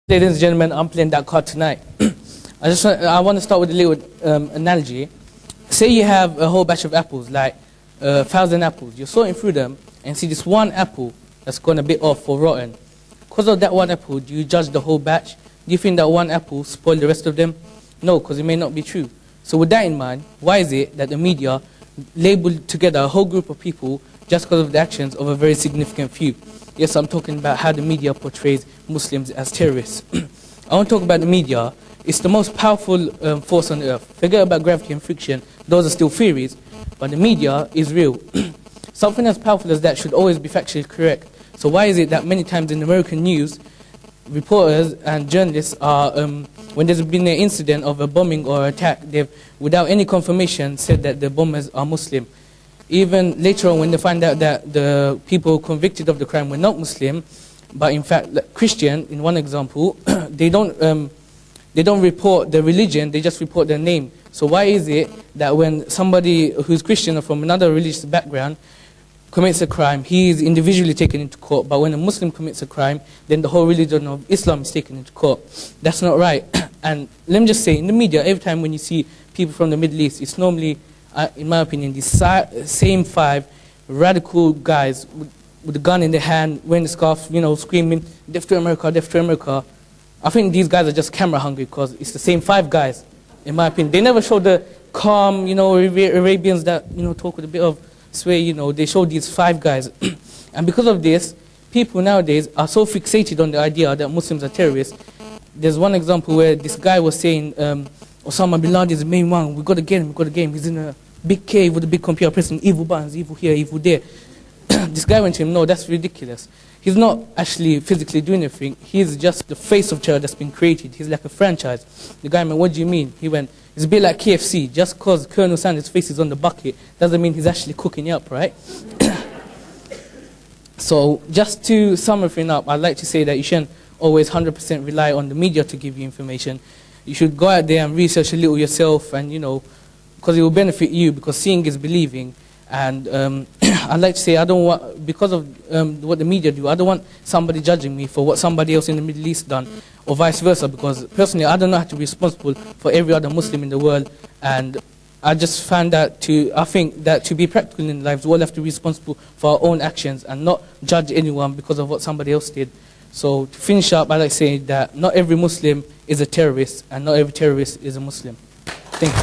Ladies and gentlemen, I'm playing that card tonight. I want to start with a little analogy. Say you have a whole batch of apples, like 1,000 apples. You're sorting through them and see this one apple that's gone a bit off or rotten. Because of that one apple, do you judge the whole batch? Do you think that one apple spoiled the rest of them? No, because it may not be true. So with that in mind, why is it that the media labeled together a whole group of people just because of the actions of a very significant few? Yes, I'm talking about how the media portrays Muslims as terrorists. I want to talk about the media. It's the most powerful force on earth. Forget about gravity and friction. Those are still theories. But the media is real. Something as powerful as that should always be factually correct. So why is it that many times in American news, reporters and journalists are, when there's been an incident of a bombing or attack, they've, without any confirmation, said that the bombers are Muslim. Even later on, when they find out that the people convicted of the crime were not Muslim, but in fact like Christian, in one example, they don't report the religion, they just report their name. So why is it that when somebody who's Christian or from another religious background commits a crime, he is individually taken into court, but when a Muslim commits a crime, then the whole religion of Islam is taken into court? That's not right. And let me just say, in the media, every time when you see people from the Middle East, it's normally, in my opinion, the same five radical guys with a gun in their hand, wearing the scarf, you know, screaming, "Death to America, death to America." I think these guys are just camera hungry because it's the same five guys, in my opinion. They never show the calm, you know, Arabians that, you know, talk with a bit of sway, you know. They show these five guys. And because of this, people nowadays are so fixated on the idea that Muslims are terrorists. There's one example where this guy was saying, Osama bin Laden is the main one, we got to get him, we got to get him. He's in a big cave with a big computer pressing evil buttons, evil here, evil there. This guy went to him, no, that's ridiculous. He's not actually physically doing anything. He's just the face of terror that's been created. He's like a franchise. The guy went, what do you mean? He went, it's a bit like KFC. Just because Colonel Sanders' face is on the bucket doesn't mean he's actually cooking it up, right? So just to sum everything up, I'd like to say that you shouldn't always 100% rely on the media to give you information. You should go out there and research a little yourself, and, you know, because it will benefit you, because seeing is believing. And I'd like to say, I don't want, because of what the media do, I don't want somebody judging me for what somebody else in the Middle East done, or vice versa, because personally I don't know how to be responsible for every other Muslim in the world. And I just found that I think that to be practical in lives, we all have to be responsible for our own actions and not judge anyone because of what somebody else did. So to finish up, I'd like to say that not every Muslim is a terrorist, and not every terrorist is a Muslim. Thank you.